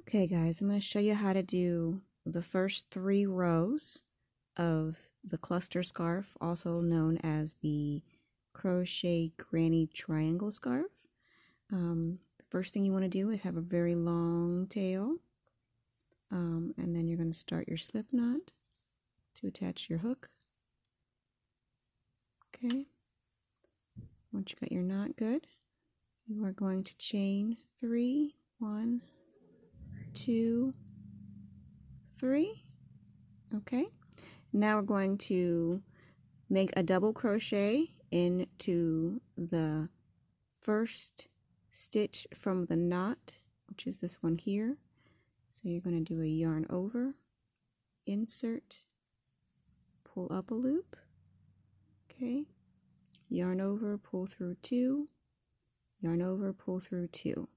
Okay guys, I'm going to show you how to do the first 3 rows of the cluster scarf, also known as the crochet granny triangle scarf. The first thing you want to do is have a very long tail, and then you're going to start your slip knot to attach your hook. Okay, once you got your knot good, you are going to chain 3, 1, 2, 3. Okay, now we're going to make a double crochet into the first stitch from the knot, which is this one here. So you're going to do a yarn over, insert, pull up a loop, okay, yarn over, pull through 2, yarn over, pull through 2.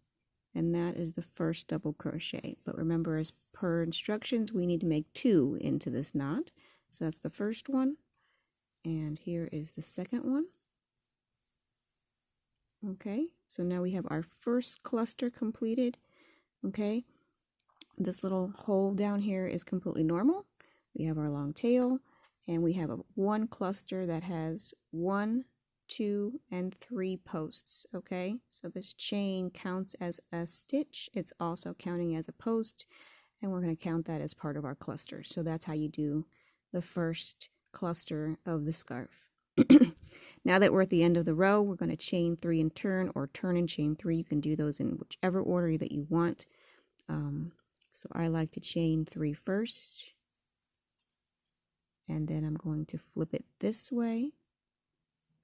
And that is the first double crochet. But remember, as per instructions, we need to make 2 into this knot. So that's the first one. And here is the second one. Okay, so now we have our first cluster completed. Okay, this little hole down here is completely normal. We have our long tail, and we have one cluster that has 1, 2, and 3 posts. Okay, so this chain counts as a stitch. It's also counting as a post, and we're going to count that as part of our cluster. So that's how you do the first cluster of the scarf. Now that we're at the end of the row, we're going to chain 3 and turn, or turn and chain 3. You can do those in whichever order that you want. So I like to chain 3 first, and then I'm going to flip it this way.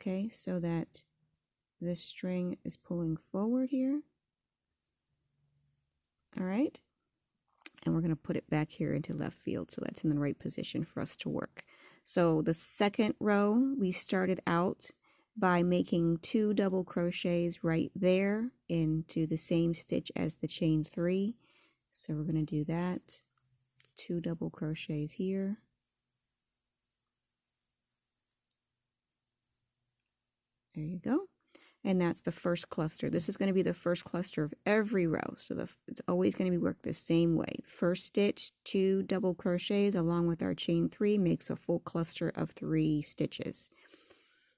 Okay, so that this string is pulling forward here. All right, and we're going to put it back here into left field so that's in the right position for us to work. So the second row, we started out by making 2 double crochets right there into the same stitch as the chain 3. So we're going to do that. 2 double crochets here. There you go. And that's the first cluster. This is going to be the first cluster of every row. So it's always going to be worked the same way. First stitch, 2 double crochets along with our chain 3 makes a full cluster of 3 stitches.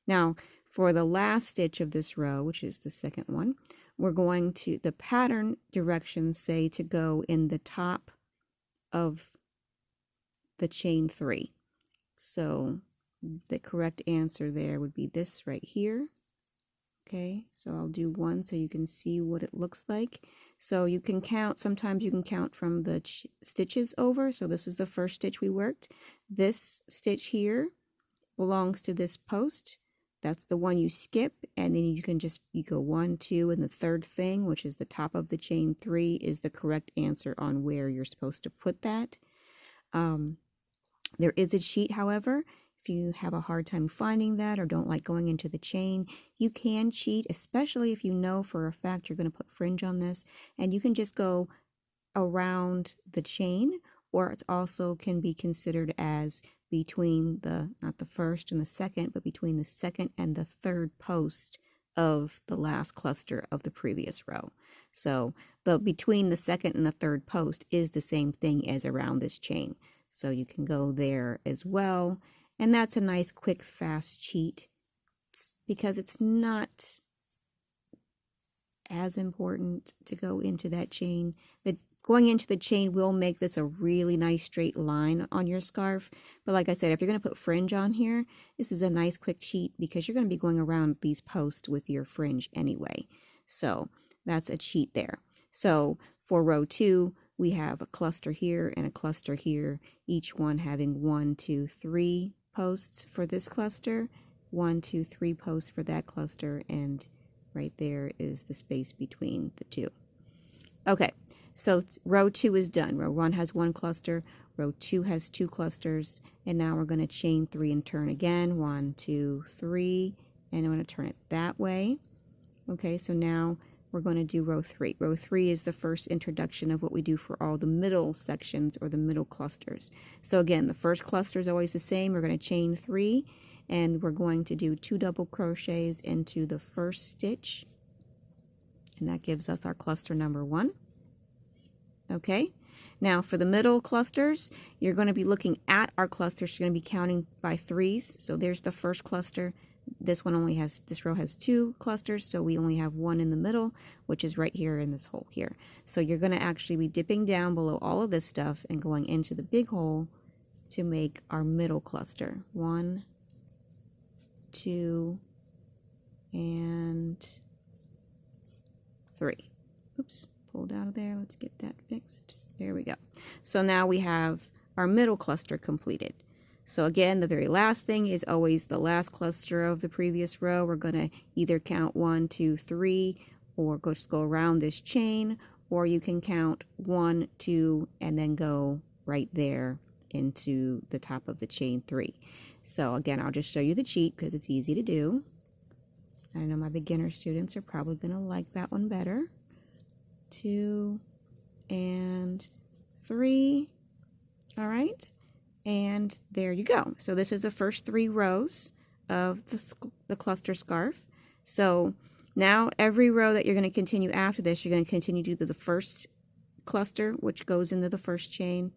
Now, for the last stitch of this row, which is the second one, we're going to, the pattern directions say to go in the top of the chain 3. So the correct answer there would be this right here. Okay, so I'll do 1 so you can see what it looks like. So you can count, sometimes you can count from the stitches over. So this is the first stitch we worked. This stitch here belongs to this post. That's the one you skip, and then you can just, you go 1, 2, and the third thing, which is the top of the chain 3, is the correct answer on where you're supposed to put that. There is a sheet, however. If you have a hard time finding that or don't like going into the chain, you can cheat, especially if you know for a fact you're going to put fringe on this, and you can just go around the chain, or it also can be considered as between the, not the first and the second, but between the second and the third post of the last cluster of the previous row. So the between the second and the third post is the same thing as around this chain. So you can go there as well. And that's a nice, quick, fast cheat because it's not as important to go into that chain. Going into the chain will make this a really nice straight line on your scarf. But like I said, if you're going to put fringe on here, this is a nice quick cheat because you're going to be going around these posts with your fringe anyway. So that's a cheat there. So for row 2, we have a cluster here and a cluster here, each one having 1, 2, 3 posts for this cluster, 1, 2, 3 posts for that cluster, and right there is the space between the 2. Okay, so row 2 is done. Row 1 has 1 cluster, row 2 has 2 clusters, and now we're going to chain 3 and turn again. 1, 2, 3, and I'm going to turn it that way. Okay, so now we're going to do row 3. Row 3 is the first introduction of what we do for all the middle sections or the middle clusters. So again, the first cluster is always the same. We're going to chain 3, and we're going to do 2 double crochets into the first stitch, and that gives us our cluster number 1. Okay, now for the middle clusters, you're going to be looking at our clusters. You're going to be counting by threes. So there's the first cluster. This row has 2 clusters, so we only have 1 in the middle, which is right here in this hole here. So you're going to actually be dipping down below all of this stuff and going into the big hole to make our middle cluster. 1, 2, and 3. Oops, pulled out of there. Let's get that fixed. There we go. So now we have our middle cluster completed. So again, the very last thing is always the last cluster of the previous row. We're going to either count 1, 2, 3, or just go around this chain, or you can count 1, 2, and then go right there into the top of the chain 3. So again, I'll just show you the cheat because it's easy to do. I know my beginner students are probably going to like that one better. 2 and 3. All right. And there you go. So this is the first 3 rows of the cluster scarf. So now every row that you're going to continue after this, you're going to continue to do the first cluster, which goes into the first chain.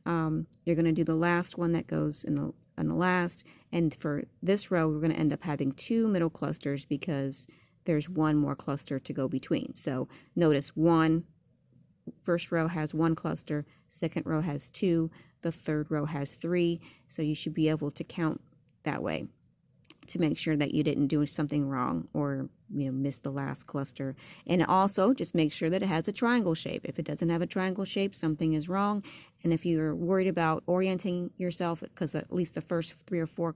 You're going to do the last one that goes in the last. And for this row, we're going to end up having 2 middle clusters because there's 1 more cluster to go between. So notice first row has 1 cluster, second row has 2, the third row has 3. So you should be able to count that way to make sure that you didn't do something wrong or miss the last cluster. And also just make sure that it has a triangle shape. If it doesn't have a triangle shape, something is wrong. And if you're worried about orienting yourself, because at least the first 3 or 4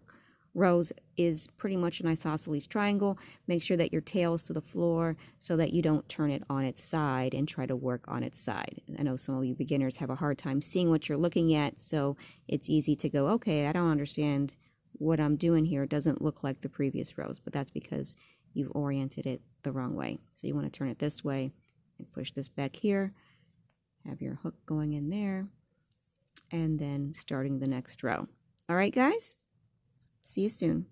rows is pretty much an isosceles triangle, make sure that your tail is to the floor so that you don't turn it on its side and try to work on its side. I know some of you beginners have a hard time seeing what you're looking at, so it's easy to go, okay, I don't understand what I'm doing here. It doesn't look like the previous rows, but that's because you've oriented it the wrong way. So you want to turn it this way and push this back here, have your hook going in there, and then starting the next row. All right, guys? See you soon.